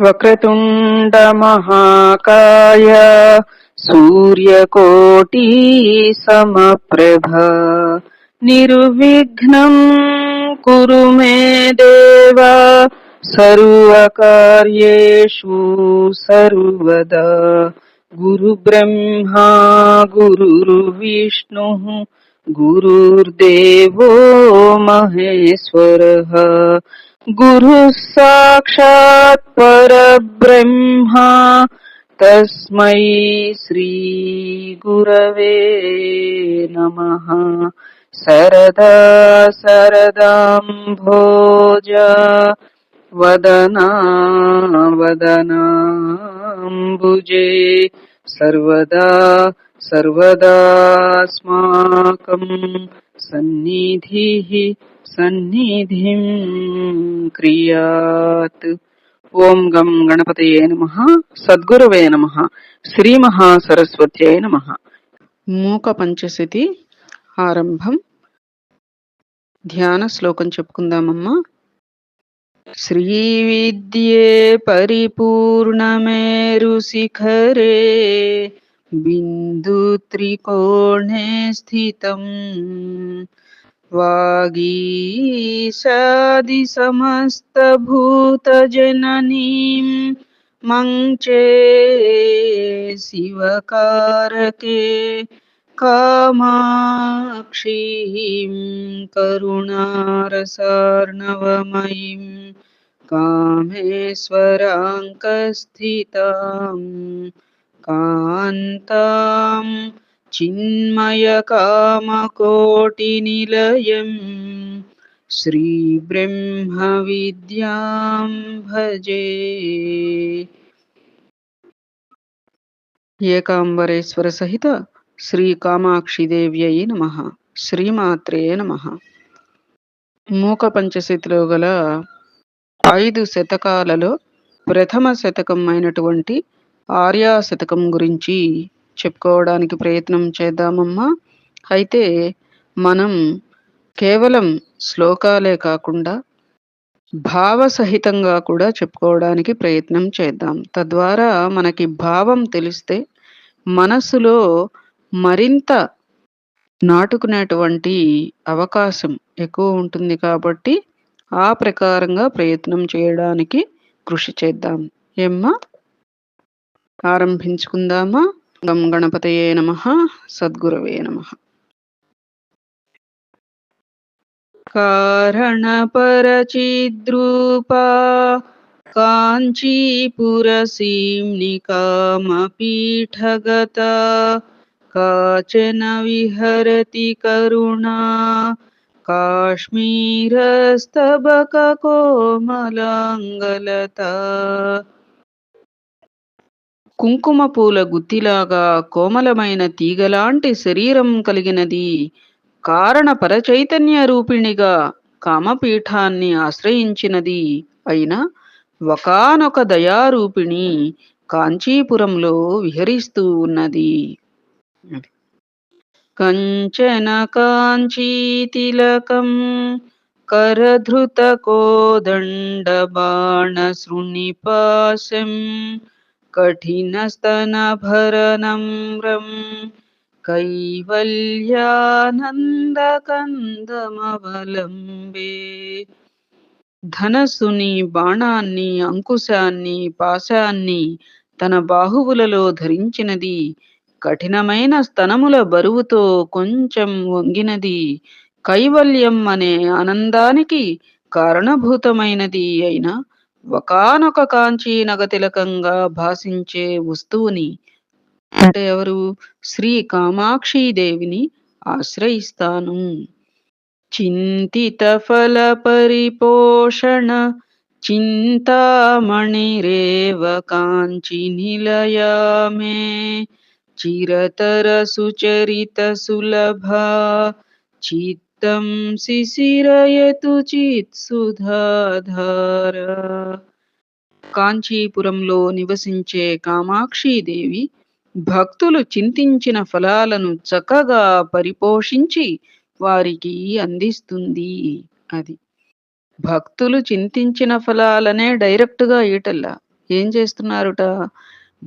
వక్రతుండ మహాకాయ సూర్యకోటి సమప్రభ నిర్విఘ్నం కురు మే దేవ సర్వకార్యేషు సర్వదా గురు బ్రహ్మా గురుర్విష్ణు గురుర్దేవో మహేశ్వరః గురు సాక్షాత్ పరబ్రహ్మ తస్మై శ్రీ గురవే నమః. సరదా సరదాంభోజ వదనా వదనాంబుజే సర్వదా సర్వదాస్మాకం సన్నిధిః సన్నిధిం క్రియాత్. ఓం గం గణపతయే నమః. సద్గురవే నమః. శ్రీ మహాసరస్వత్యై నమః. మూక పంచశతి ఆరంభం. ధ్యాన శ్లోకం చెప్పుకుందామమ్మా. శ్రీవిద్యే పరిపూర్ణమేరు శిఖరే బిందు త్రికోణే స్థితం వాగీశాది సమస్త భూత జననీం మంచే శివకారకే కామాక్షీం కరుణారసార్ణవమయీం కామేశ్వరాంకస్థితాం కాంతాం చిన్మయకామకోటినిలయం శ్రీబ్రహ్మ విద్యాం భజే. ఏకాంబరేశ్వర సహిత శ్రీ కామాక్షిదేవ్యై నమః. శ్రీమాత్రే నమః. మూక పంచశతిలో గల 5 శతకాలలో ప్రథమ శతకం అయినటువంటి ఆర్యా శతకం గురించి చెప్పుకోవడానికి ప్రయత్నం చేద్దామమ్మా. అయితే మనం కేవలం శ్లోకాలే కాకుండా భావసహితంగా కూడా చెప్పుకోవడానికి ప్రయత్నం చేద్దాం. తద్వారా మనకి భావం తెలిస్తే మనస్సులో మరింత నాటుకునేటువంటి అవకాశం ఎక్కువ ఉంటుంది. కాబట్టి ఆ ప్రకారంగా ప్రయత్నం చేయడానికి కృషి చేద్దాం. ఏమ్మా, ఆరంభించుకుందామా. గం గణపతయే నమః. సద్గురవే నమః. కారణపరచిద్రూపా కాంచీపురసీమ్నికామపీఠగతా కాచన విహరతి కరుణా కాశ్మీరస్తబక కోమలాంగలతా. కుంకుమ పూల గుత్తిలాగా కోమలమైన తీగలాంటి శరీరం కలిగినది, కారణ పరచైతన్య రూపిణిగా కామపీఠాన్ని ఆశ్రయించినది అయిన ఒకానొక దయారూపిణి కాంచీపురంలో విహరిస్తూ ఉన్నది. కంచన కాంచీతిలకం కరధృత కోదండ బాణ శృణిపాశం కఠినస్తనభరనమ్రం కైవల్యానందకందమవలంబే. ధనస్సుని, బాణాన్ని, అంకుశాన్ని, పాశాన్ని తన బాహువులలో ధరించినది, కఠినమైన స్తనముల బరువుతో కొంచెం వంగినది, కైవల్యం అనే ఆనందానికి కారణభూతమైనది అయిన ఒకానొక కాంచీ నగతిలకంగా భాసించే వస్తువుని, అంటే ఎవరు? శ్రీ కామాక్షీదేవిని ఆశ్రయిస్తాను. చింతిత ఫల పరిపోషణ చింతామణిరేవ కాంచి నిలయా మే చిరతర సుచరిత సులభా చిత్తం శిశిరయతు చిత్సుధాధార. కాంచీపురంలో నివసించే కామాక్షీదేవి భక్తులు చింతించిన ఫలాలను చక్కగా పరిపోషించి వారికి అందిస్తుంది. అది భక్తులు చింతించిన ఫలాలనే డైరెక్ట్గా ఈటల్లా, ఏం చేస్తున్నారుట?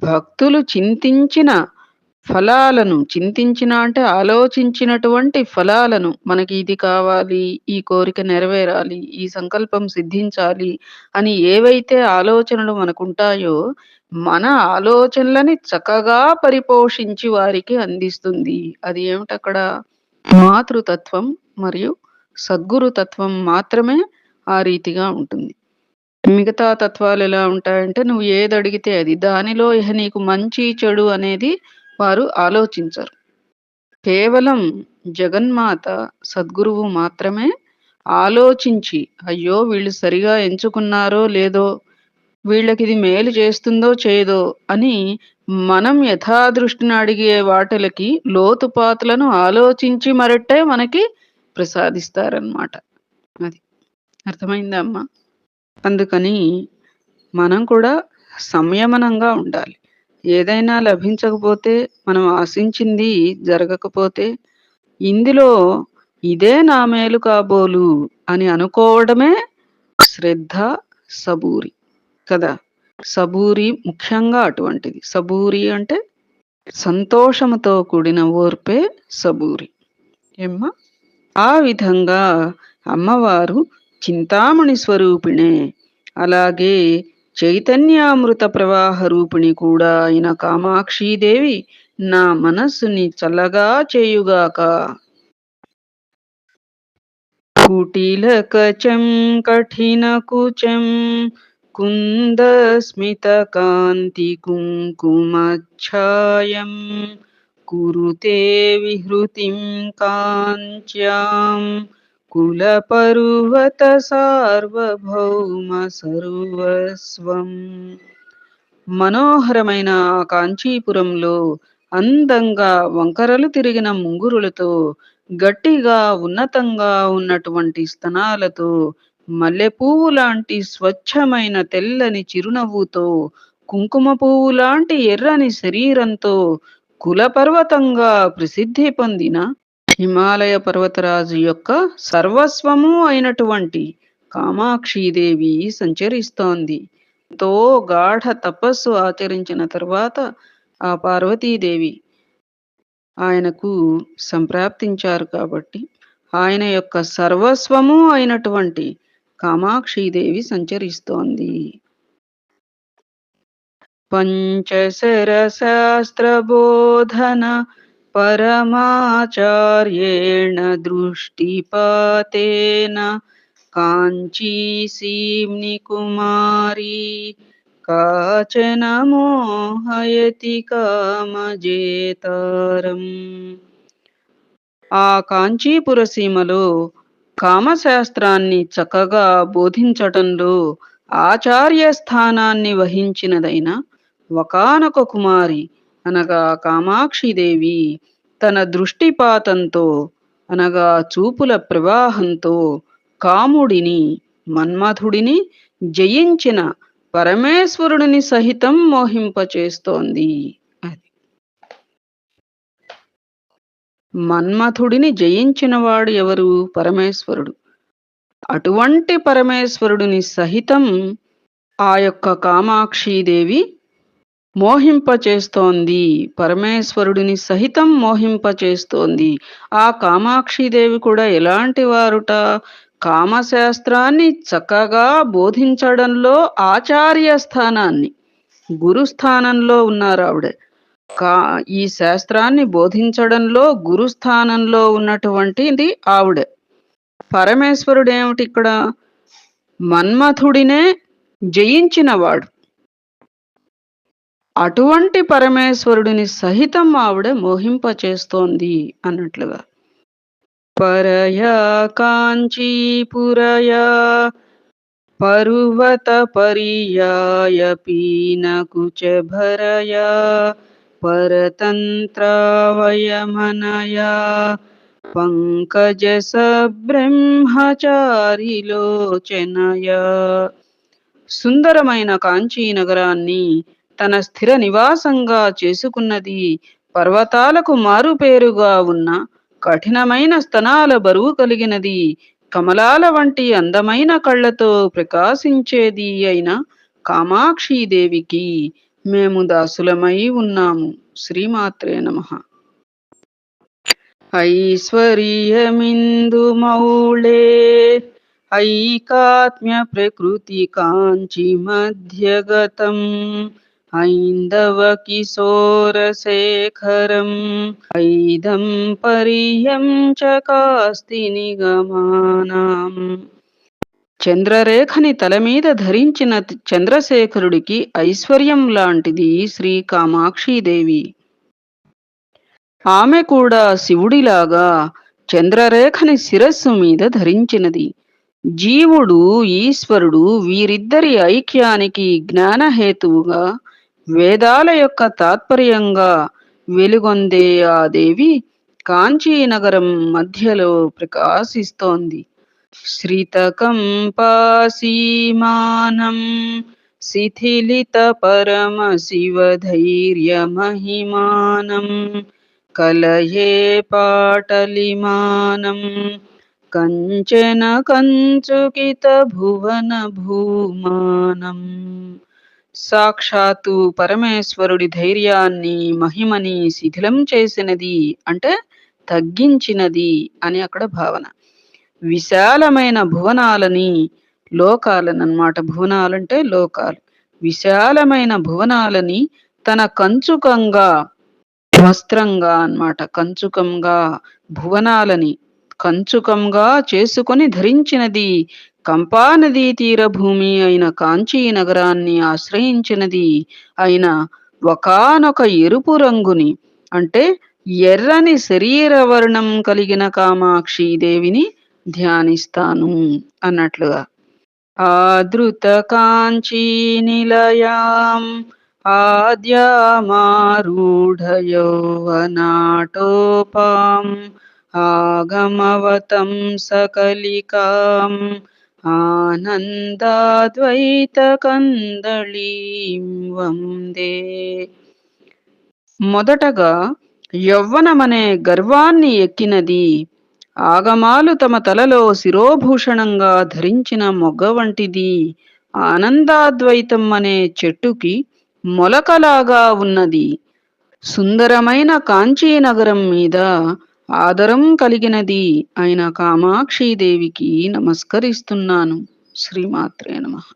భక్తులు చింతించిన ఫలాలను, చింతించిన అంటే ఆలోచించినటువంటి ఫలాలను, మనకి ఇది కావాలి, ఈ కోరిక నెరవేరాలి, ఈ సంకల్పం సిద్ధించాలి అని ఏవైతే ఆలోచనలు మనకుంటాయో, మన ఆలోచనలని చక్కగా పరిపోషించి వారికి అందిస్తుంది. అది ఏమిటక్కడ? మాతృతత్వం మరియు సద్గురు తత్వం మాత్రమే ఆ రీతిగా ఉంటుంది. మిగతా తత్వాలెలా ఉంటాయంటే, నువ్వు ఏదడిగితే అది. దానిలో ఇహ నీకు మంచి, చెడు అనేది వారు ఆలోచించరు. కేవలం జగన్మాత, సద్గురువు మాత్రమే ఆలోచించి, అయ్యో! వీళ్ళు సరిగా ఎంచుకున్నారో లేదో, వీళ్ళకిది మేలు చేస్తుందో చేయదో అని మనం యథాదృష్టిన అడిగే వాటిలకి లోతుపాతులను ఆలోచించి మరట్టే మనకి ప్రసాదిస్తారనమాట. అది. అర్థమైందా అమ్మా? అందుకని మనం కూడా సంయమనంగా ఉండాలి. ఏదైనా లభించకపోతే, మనం ఆశించింది జరగకపోతే, ఇందులో ఇదే నా మేలు కాబోలు అని అనుకోవడమే శ్రద్ధ, సబూరి కదా! సబూరి ముఖ్యంగా అటువంటిది. సబూరి అంటే సంతోషముతో కూడిన ఓర్పే సబూరి. ఏమ్మా? ఆ విధంగా అమ్మవారు చింతామణి స్వరూపిణే. అలాగే చైతన్యామృత ప్రవాహ రూపిణి కూడా అయిన కామాక్షీదేవి నా మనస్సుని చల్లగా చేయుగాక. కుటిలకచం కఠినకుచం కుందస్మితకాంతి కుంకుమఛాయం కురుతే విహృతిం కాంచ్యాం కులపర్వత సార్వభౌమ సర్వస్వం. మనోహరమైన ఆ కాంచీపురంలో అందంగా వంకరలు తిరిగిన ముంగురులతో, గట్టిగా ఉన్నతంగా ఉన్నటువంటి స్తనాలతో, మల్లెపువ్వు లాంటి స్వచ్ఛమైన తెల్లని చిరునవ్వుతో, కుంకుమ పువ్వు లాంటి ఎర్రని శరీరంతో, కులపర్వతంగా ప్రసిద్ధి పొందిన హిమాలయ పర్వతరాజు యొక్క సర్వస్వము అయినటువంటి కామాక్షీదేవి సంచరిస్తోంది. ఎంతో గాఢ తపస్సు ఆచరించిన తర్వాత ఆ పార్వతీదేవి ఆయనకు సంప్రాప్తించారు కాబట్టి, ఆయన యొక్క సర్వస్వము అయినటువంటి కామాక్షీదేవి సంచరిస్తోంది. పంచశర శాస్త్రబోధన పరమాచార్యేణ దృష్టిపాతేన కాంచీసీమ్ని కుమారీ కాచన మోహయతి కామజేతారం. ఆ కాంచీపుర సీమలో కామశాస్త్రాన్ని చక్కగా బోధించటంలో ఆచార్య స్థానాన్ని వహించినదైన ఒకానొక కుమారి అనగా కామాక్షిదేవి తన దృష్టిపాతంతో అనగా చూపుల ప్రవాహంతో కాముడిని, మన్మథుడిని జయించిన పరమేశ్వరుడిని సహితం మోహింపచేస్తోంది. అది మన్మథుడిని జయించినవాడు ఎవరు? పరమేశ్వరుడు. అటువంటి పరమేశ్వరుడిని సహితం ఆ యొక్క కామాక్షీదేవి మోహింపచేస్తోంది. పరమేశ్వరుడిని సహితం మోహింపచేస్తోంది. ఆ కామాక్షీదేవి కూడా ఎలాంటి వారుట? కామశాస్త్రాన్ని చక్కగా బోధించడంలో ఆచార్య స్థానాన్ని, గురుస్థానంలో ఉన్నారావిడ. ఈ శాస్త్రాన్ని బోధించడంలో గురుస్థానంలో ఉన్నటువంటిది ఆవిడ. పరమేశ్వరుడేమిటిక్కడ? మన్మథుడినే జయించినవాడు. అటువంటి పరమేశ్వరుడిని సహితం ఆవిడ మోహింపచేస్తోంది అన్నట్లుగా. పరయా కాంచీపురయా పర్వత పర్యాయ పీనకుచ భరయా పరతంత్రావయమనయా పంకజ సబ్రహ్మచారిలోచనయా. సుందరమైన కాంచీ నగరాన్ని తన స్థిర నివాసంగా చేసుకున్నది పర్వతాలకు మారుపేరుగా ఉన్న కఠినమైన స్తనాల బరువు కలిగినది, కమలాల వంటి అందమైన కళ్ళతో ప్రకాశించేది అయిన కామాక్షీదేవికి మేము దాసులమై ఉన్నాము. శ్రీమాత్రే నమః. ఐశ్వర్యమిందుమౌళే ఐకాత్మ్య ప్రకృతి కాంచి మధ్యగతం ఐందవ కిశోరశేఖరం ఐదం పర్యం చకాస్తి నిగమానాం. చంద్రరేఖని తల మీద ధరించిన చంద్రశేఖరుడికి ఐశ్వర్యం లాంటిది శ్రీ కామాక్షీదేవి. ఆమె కూడా శివుడిలాగా చంద్రరేఖని శిరస్సు మీద ధరించినది. జీవుడు ఈశ్వరుడు వీరిద్దరి ఐక్యానికి జ్ఞానహేతువుగా వేదాల యొక్క తాత్పర్యంగా వెలుగొందే ఆ దేవి కాంచీనగరం మధ్యలో ప్రకాశిస్తోంది. శ్రితకంపాసీమానం శిథిలిత పరమ శివధైర్యమహిమానం కలయే పాటలిమానం కంచన కంచుకిత భువన భూమానం. సాక్షాత్తు పరమేశ్వరుడి ధైర్యాన్ని మహిమని శిథిలం చేసినది అంటే తగ్గించినది అని అక్కడ భావన. విశాలమైన భువనాలని, లోకాలనమాట. భువనాలంటే లోకాలు. విశాలమైన భువనాలని తన కంచుకంగా, వస్త్రంగా అన్నమాట. కంచుకంగా భువనాలని కంచుకంగా చేసుకొని ధరించినది. కంపానదీ తీర భూమి అయిన కాంచీ నగరాన్ని ఆశ్రయించినది అయిన ఒకానొక ఎరుపు రంగుని అంటే ఎర్రని శరీర వర్ణం కలిగిన కామాక్షీదేవిని ధ్యానిస్తాను అన్నట్లుగా. ఆదృత కాంచీ నిలయాం ఆద్యామారూఢ యౌవనాటోపాం ఆగమవతం సకలికాం ఆనందాద్వైత కందళీం వందే. మొదటగా యవ్వనమనే గర్వాన్ని ఎక్కినది, ఆగమాలు తమ తలలో శిరోభూషణంగా ధరించిన మొగ్గ వంటిది, ఆనందాద్వైతం అనే చెట్టుకి మొలకలాగా ఉన్నది, సుందరమైన కాంచీనగరం మీద ఆదరం కలిగినది అయిన కామాక్షీదేవికి నమస్కరిస్తున్నాను. శ్రీమాత్రే నమః.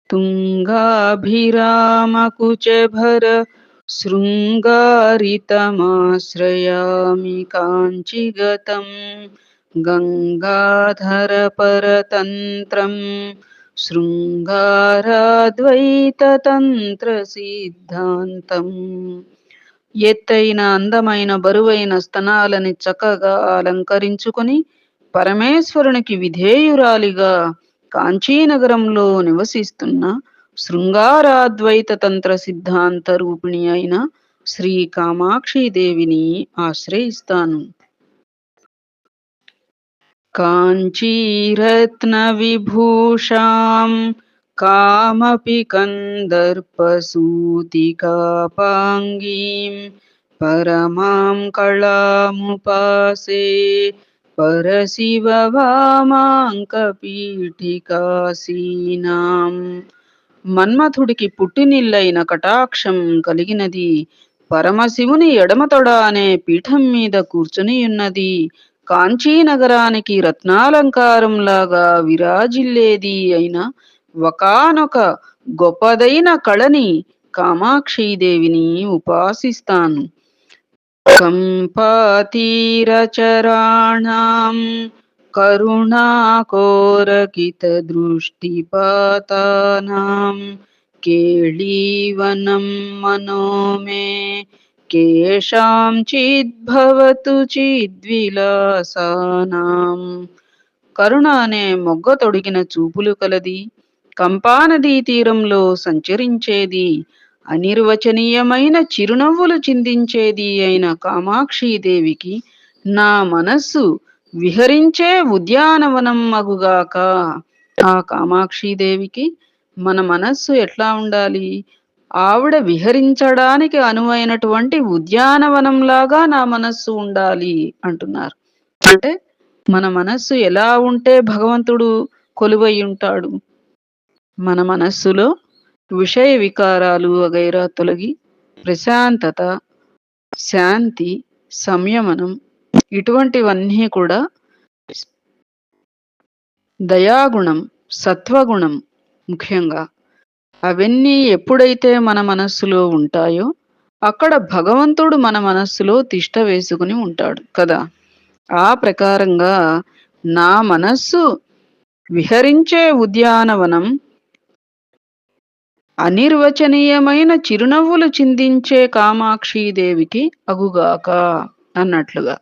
తుంగాభిరామకుచభర శృంగారితమాశ్రయామి కాంచిగతం గంగాధరపరతంత్రం శృంగారాద్వైతతంత్ర సిద్ధాంతం. ఎత్తైన అందమైన బరువైన స్తనాలని చక్కగా అలంకరించుకొని పరమేశ్వరునికి విధేయురాలిగా కాంచీనగరంలో నివసిస్తున్న శృంగారాద్వైత తంత్ర సిద్ధాంత రూపిణి అయిన శ్రీ కామాక్షీదేవిని ఆశ్రయిస్తాను. కాంచీరత్న విభూషాం కామపి కందర్పసూతికాపాంగీం పరమాం కళాముపాసే పరశివ వామాంకపీఠికాసీనాం. మన్మథుడికి పుట్టినిల్లైన కటాక్షం కలిగినది, పరమశివుని ఎడమతొడ అనే పీఠం మీద కూర్చునియున్నది, కాంచీనగరానికి రత్నాలంకారంలాగా విరాజిల్లేది అయిన ఒకానొక గొప్పదైన కళని కామాక్షీదేవిని ఉపాసిస్తాను. కంపాతీరచరాణాం కరుణాకోరకితదృష్టిపాతానాం కేళీవనం మనో మే కేషాం చిద్భవతు చిద్విలాసానాం. కరుణ అనే మొగ్గ తొడిగిన చూపులు కలది, కంపానదీ తీరంలో సంచరించేది, అనిర్వచనీయమైన చిరునవ్వులు చిందించేది అయిన కామాక్షీదేవికి నా మనస్సు విహరించే ఉద్యానవనం అగుగాక. ఆ కామాక్షీదేవికి మన మనస్సు ఎట్లా ఉండాలి? ఆవిడ విహరించడానికి అనువైనటువంటి ఉద్యానవనంలాగా నా మనస్సు ఉండాలి అంటున్నారు. అంటే మన మనస్సు ఎలా ఉంటే భగవంతుడు కొలువై ఉంటాడు? మన మనస్సులో విషయ వికారాలు వగైరా తొలగి ప్రశాంతత, శాంతి, సంయమనం ఇటువంటివన్నీ కూడా దయాగుణం, సత్వగుణం ముఖ్యంగా అవన్నీ ఎప్పుడైతే మన మనస్సులో ఉంటాయో అక్కడ భగవంతుడు మన మనస్సులో తిష్ట వేసుకుని ఉంటాడు కదా! ఆ ప్రకారంగా నా మనస్సు విహరించే ఉద్యానవనం అనిర్వచనీయమైన చిరునవ్వులు చిందించే కామాక్షీదేవికి అగుగాక అన్నట్లుగా.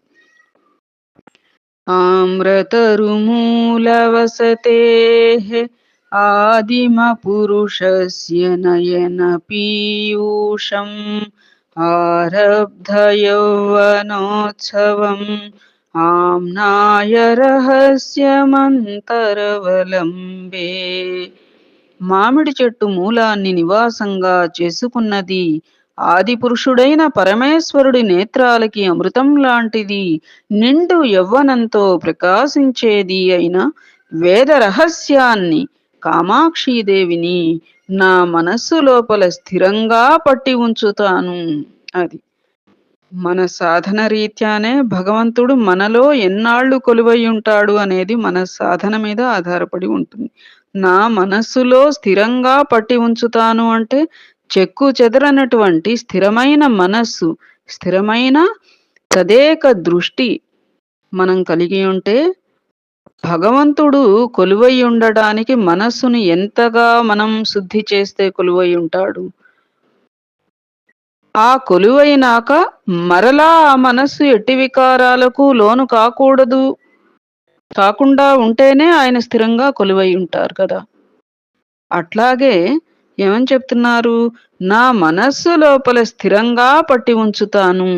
ఆమ్రతరుమూలవసతేః ఆదిమపురుషస్య నయనపీయూషం ఆరబ్ధయౌవనోత్సవం ఆమ్నాయ రహస్యమంతరవలంబే. మామిడి చెట్టు మూలాన్ని నివాసంగా చేసుకున్నది ఆదిపురుషుడైన పరమేశ్వరుడి నేత్రాలకి అమృతం లాంటిది, నిండు యవ్వనంతో ప్రకాశించేది అయిన వేద రహస్యాన్ని కామాక్షీదేవిని నా మనస్సు లోపల స్థిరంగా పట్టి ఉంచుతాను. అది మన సాధన రీత్యానే భగవంతుడు మనలో ఎన్నాళ్ళు కొలువై ఉంటాడు అనేది మన సాధన మీద ఆధారపడి ఉంటుంది. నా మనస్సులో స్థిరంగా పట్టి ఉంచుతాను అంటే చెక్కు చెదరనటువంటి స్థిరమైన మనస్సు, స్థిరమైన తదేక దృష్టి మనం కలిగి ఉంటే భగవంతుడు కొలువై ఉండడానికి మనస్సును ఎంతగా మనం శుద్ధి చేస్తే కొలువై ఉంటాడు. ఆ కొలువైనాక మరలా ఆ మనస్సు ఎట్టి వికారాలకు లోను కాకుండా ఉంటేనే ఆయన స్థిరంగా కొలువై ఉంటారు కదా! అట్లాగే ఏమని చెప్తున్నారు? నా మనస్సు లోపల స్థిరంగా పట్టి ఉంచుతాను.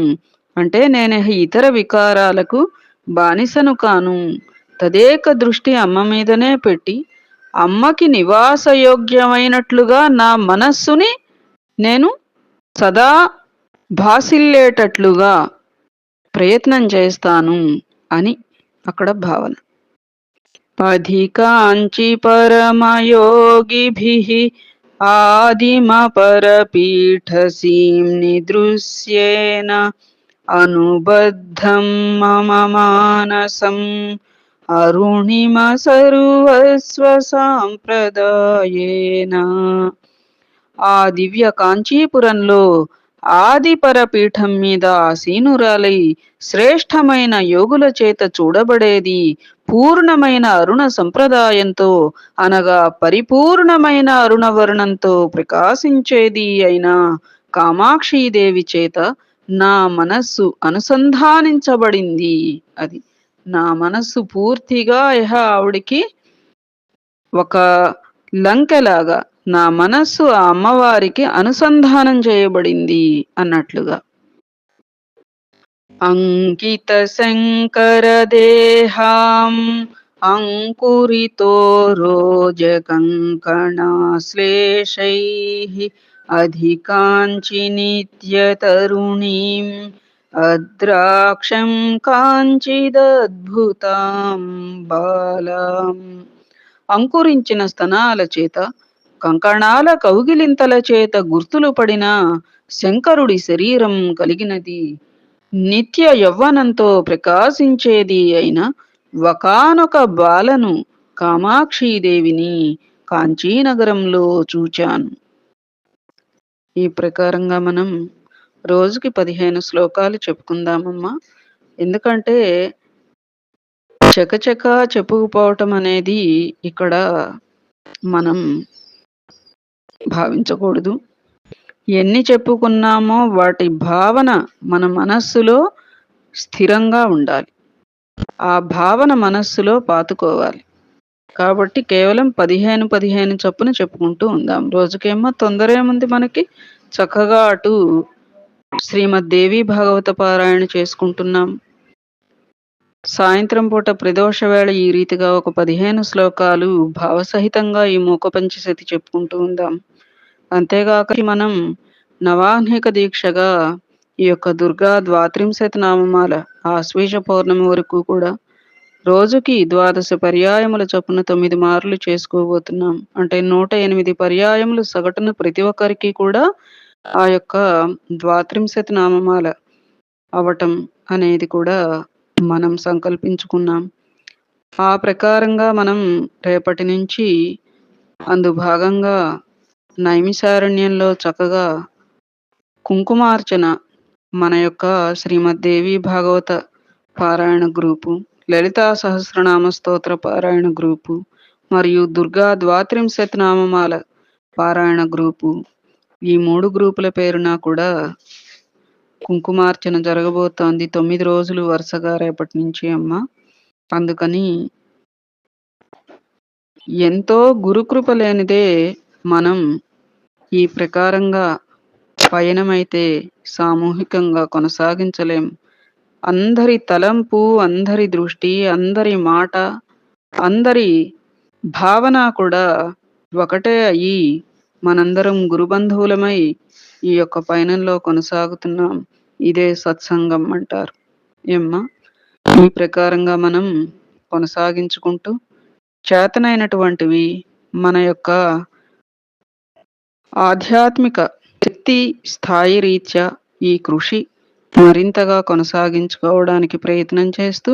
అంటే నేను ఇతర వికారాలకు బానిసను కాను. తదేక దృష్టి అమ్మ మీదనే పెట్టి, అమ్మకి నివాసయోగ్యమైనట్లుగా నా మనస్సుని నేను సదా భాసిల్లేటట్లుగా ప్రయత్నం చేస్తాను అని అక్కడ భావన. అధికాంచి పరమయోగిభిః ఆదిమపరపీఠసీం నిదృశ్యేన అనుబద్ధం మమ మానసం అరుణిమ సర్వస్వ సాంప్రదాయేన. ఆ దివ్య కాంచీపురంలో ఆదిపరపీఠం మీద ఆసీనురాలై శ్రేష్టమైన యోగుల చేత చూడబడేది పూర్ణమైన అరుణ సంప్రదాయంతో, అనగా పరిపూర్ణమైన అరుణవర్ణంతో ప్రకాశించేది అయిన కామాక్షీదేవి చేత నా మనస్సు అనుసంధానించబడింది. అది నా మనస్సు పూర్తిగా ఆవిడికి ఒక లంకెలాగా నా మనస్సు ఆ అమ్మవారికి అనుసంధానం చేయబడింది అన్నట్లుగా. అంకిత శంకర దేహాం అంకురితో రోజ కంకణాశ్లేషైః అధికాంచి నిత్యతరుణీం అద్రాక్షం కాంచిదద్భుతాం బాలాం. అంకురించిన స్తనాల చేత, కంకణాల కౌగిలింతల చేత గుర్తులు పడిన శంకరుడి శరీరం కలిగినది, నిత్య యవ్వనంతో ప్రకాశించేది అయిన ఒకానొక బాలను కామాక్షీదేవిని కాంచీనగరంలో చూచాను. ఈ ప్రకారంగా మనం రోజుకి 15 శ్లోకాలు చెప్పుకుందామమ్మా. ఎందుకంటే చకచకా చెప్పుకుపోవటం అనేది ఇక్కడ మనం భావించకూడదు. ఎన్ని చెప్పుకున్నామో వాటి భావన మన మనస్సులో స్థిరంగా ఉండాలి. ఆ భావన మనస్సులో పాతుకోవాలి. కాబట్టి కేవలం 15 చొప్పున చెప్పుకుంటూ ఉందాం. రోజుకేమో తొందరేముంది మనకి, చక్కగా అటు శ్రీమద్దేవి భాగవత పారాయణ చేసుకుంటున్నాం. సాయంత్రం పూట ప్రదోష వేళ ఈ రీతిగా ఒక 15 శ్లోకాలు భావసహితంగా ఈ మూక పంచశతి చెప్పుకుంటూ ఉందాం. అంతేగాక మనం నవాహ్నిక దీక్షగా ఈ యొక్క దుర్గా ద్వాత్రింశత నామమాల ఆశ్వేజ పౌర్ణమి వరకు కూడా రోజుకి 12 పర్యాయముల చొప్పున 9 మార్లు చేసుకోబోతున్నాం. అంటే 108 పర్యాయములు సగటున ప్రతి ఒక్కరికి కూడా ఆ యొక్క ద్వాత్రింశతి నామమాల అవ్వటం అనేది కూడా మనం సంకల్పించుకున్నాం. ఆ ప్రకారంగా మనం రేపటి నుంచి అందు భాగంగా నైమిషారణ్యంలో చక్కగా కుంకుమార్చన మన యొక్క శ్రీమద్దేవి భాగవత పారాయణ గ్రూపు, లలితా సహస్రనామ స్తోత్ర పారాయణ గ్రూపు మరియు దుర్గా ద్వాత్రింశతి నామమాల పారాయణ గ్రూపు, ఈ 3 గ్రూపుల పేరున కూడా కుంకుమార్చన జరగబోతోంది 9 రోజులు వరుసగా రేపటి నుంచి అమ్మ. అందుకని ఎంతో గురుకృప లేనిదే మనం ఈ ప్రకారంగా పయనమైతే సామూహికంగా కొనసాగించలేం. అందరి తలంపు, అందరి దృష్టి, అందరి మాట, అందరి భావన కూడా ఒకటే అయ్యి మనందరం గురుబంధువులమై ఈ యొక్క పయనంలో కొనసాగుతున్నాం. ఇదే సత్సంగం అంటారు. ఏమ్మా? ఈ ప్రకారంగా మనం కొనసాగించుకుంటూ చేతనైనటువంటివి మన యొక్క ఆధ్యాత్మిక శక్తి స్థాయి రీత్యా ఈ కృషి మరింతగా కొనసాగించుకోవడానికి ప్రయత్నం చేస్తూ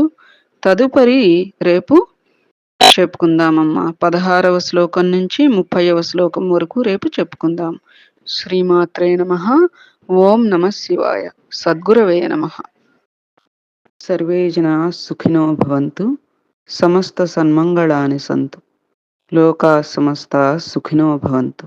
తదుపరి రేపు చెప్పుకుందామమ్మా. 16వ శ్లోకం నుంచి 30వ శ్లోకం వరకు రేపు చెప్పుకుందాం. శ్రీమాత్రే నమః. ఓం నమః శివాయ. సద్గురవే నమః. సర్వే జనా సుఖినో భవంతు. సమస్త సన్మంగళాని సంతు. లోకా సమస్తా సుఖినో భవంతు.